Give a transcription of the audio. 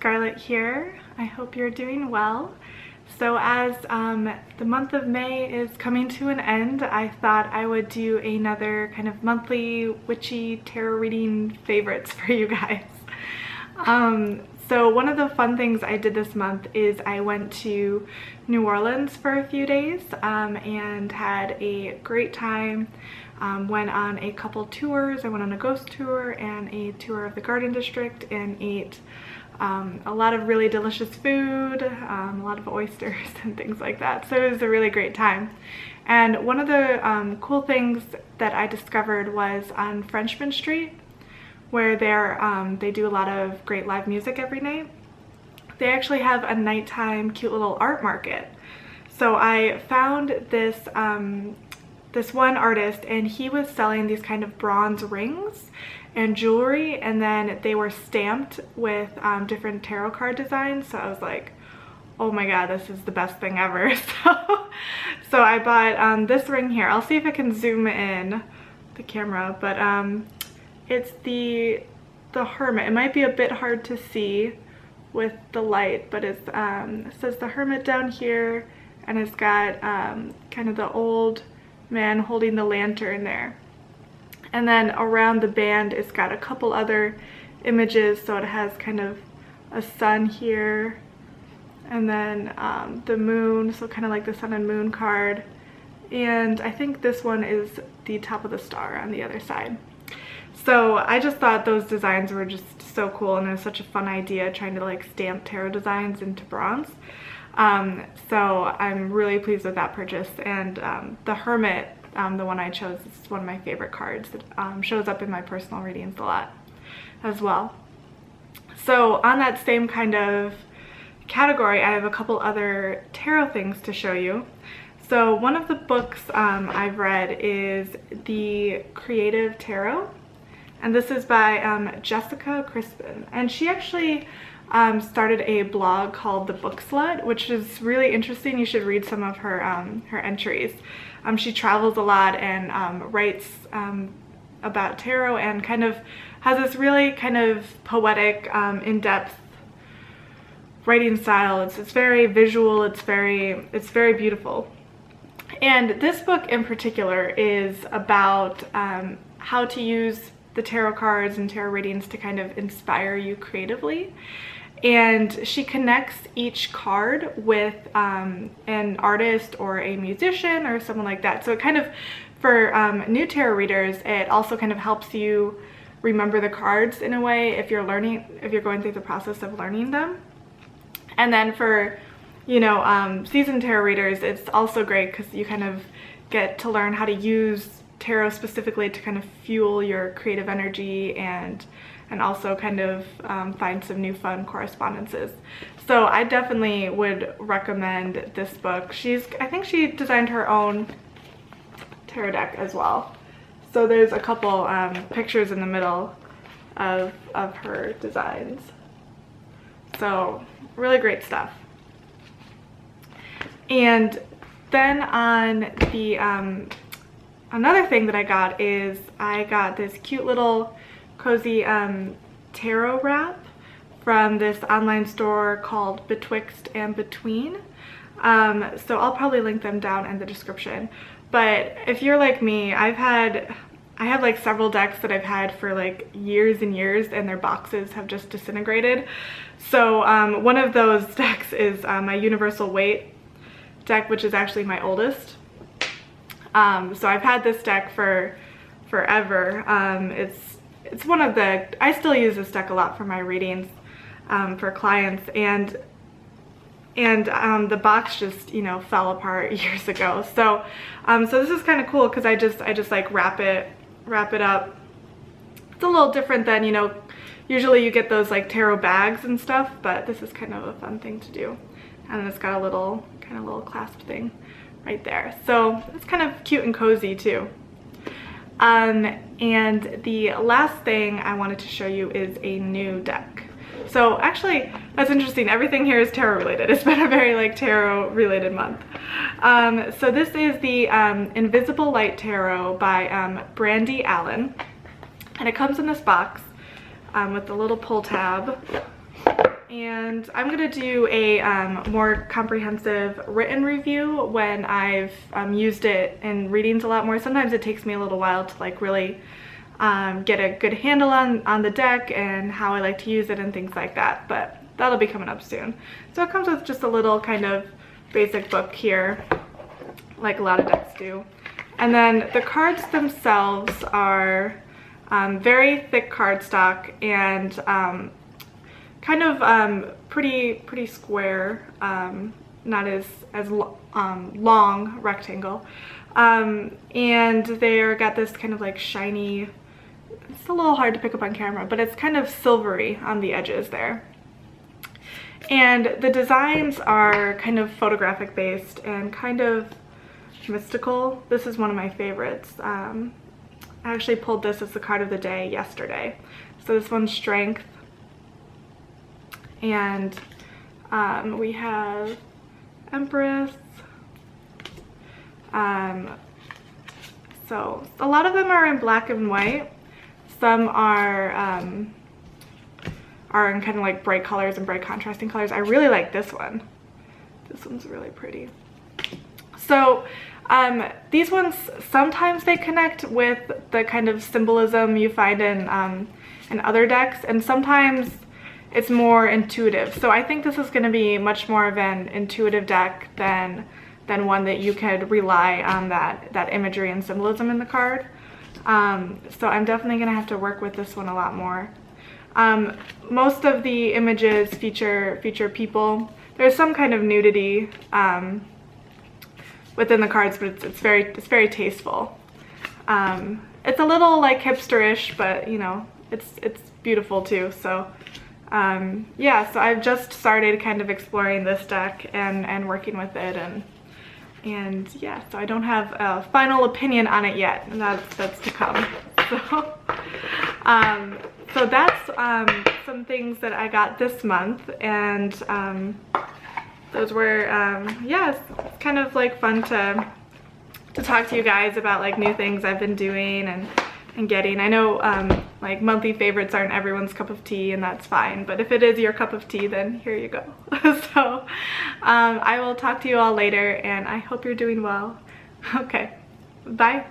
Scarlett here. I hope you're doing well. So as the month of May is coming to an end, I thought I would do another kind of monthly witchy tarot reading favorites for you guys. So one of the fun things I did this month is I went to New Orleans for a few days and had a great time. Went on a couple tours. I went on a ghost tour and a tour of the Garden District and ate a lot of really delicious food, a lot of oysters and things like that. So it was a really great time. And one of the cool things that I discovered was on Frenchmen Street, where they do a lot of great live music every night. They actually have a nighttime cute little art market. So I found this this one artist, and he was selling these kind of bronze rings and jewelry, and then they were stamped with different tarot card designs. So I was like, oh my god, this is the best thing ever. So I bought this ring here. I'll see if I can zoom in the camera, but it's the Hermit. It might be a bit hard to see with the light, but it's it says the Hermit down here, and it's got kind of the old man holding the lantern there. And then around the band it's got a couple other images. So it has kind of a sun here, and then the moon, so kind of like the sun and moon card. And I think this one is the top of the star on the other side. So I just thought those designs were just so cool, and it was such a fun idea trying to like stamp tarot designs into bronze. So I'm really pleased with that purchase. And the Hermit, the one I chose, is one of my favorite cards. It shows up in my personal readings a lot as well. So on that same kind of category, I have a couple other tarot things to show you. So one of the books I've read is The Creative Tarot, and this is by Jessica Crispin, and she actually started a blog called The Book Slut, which is really interesting. You should read some of her her entries. She travels a lot and writes about tarot, and kind of has this really kind of poetic, in-depth writing style. It's very visual. It's very beautiful. And this book in particular is about how to use the tarot cards and tarot readings to kind of inspire you creatively. And she connects each card with an artist or a musician or someone like that. So it kind of, for new tarot readers, it also kind of helps you remember the cards in a way if you're going through the process of learning them. And then for, you know, seasoned tarot readers, it's also great because you kind of get to learn how to use tarot specifically to kind of fuel your creative energy and also kind of find some new fun correspondences. So I definitely would recommend this book. I think she designed her own tarot deck as well. So there's a couple pictures in the middle of her designs. So really great stuff. And then on the another thing that I got is I got this cute little cozy tarot wrap from this online store called Betwixt and Between. So I'll probably link them down in the description. But if you're like me, I have like several decks that I've had for like years and years, and their boxes have just disintegrated. So one of those decks is my Universal Weight deck, which is actually my oldest. So I've had this deck for forever. It's one of I still use this deck a lot for my readings for clients, and the box just, you know, fell apart years ago. So so this is kind of cool because I just like wrap it up. It's a little different than, you know, usually you get those like tarot bags and stuff, but this is kind of a fun thing to do. And it's got a little clasp thing right there. So it's kind of cute and cozy too. And the last thing I wanted to show you is a new deck. So actually, that's interesting. Everything here is tarot related. It's been a very like tarot related month. So this is the Invisible Light Tarot by Brandy Allen. And it comes in this box with a little pull tab. And I'm gonna do a more comprehensive written review when I've used it in readings a lot more. Sometimes it takes me a little while to like really get a good handle on the deck and how I like to use it and things like that, but that'll be coming up soon. So it comes with just a little kind of basic book here, like a lot of decks do. And then the cards themselves are very thick cardstock and kind of pretty square, not as long rectangle, and they're got this kind of like shiny, it's a little hard to pick up on camera, but it's kind of silvery on the edges there. And the designs are kind of photographic based and kind of mystical. This is one of my favorites. I actually pulled this as the card of the day yesterday. So this one's Strength. And we have Empress. So a lot of them are in black and white. Some are in kind of like bright colors and bright contrasting colors. I really like this one. This one's really pretty. So these ones, sometimes they connect with the kind of symbolism you find in other decks, and sometimes it's more intuitive. So I think this is going to be much more of an intuitive deck than one that you could rely on that imagery and symbolism in the card. So I'm definitely going to have to work with this one a lot more. Most of the images feature people. There's some kind of nudity within the cards, but it's very tasteful. It's a little like hipsterish, but you know, it's beautiful too. So yeah, so I've just started kind of exploring this deck and working with it, and yeah, so I don't have a final opinion on it yet, and that's to come. So that's some things that I got this month, and those were yeah, it's kind of like fun to talk to you guys about like new things I've been doing and getting. I know like monthly favorites aren't everyone's cup of tea, and that's fine, but if it is your cup of tea, then here you go. So I will talk to you all later, and I hope you're doing well. Okay, bye.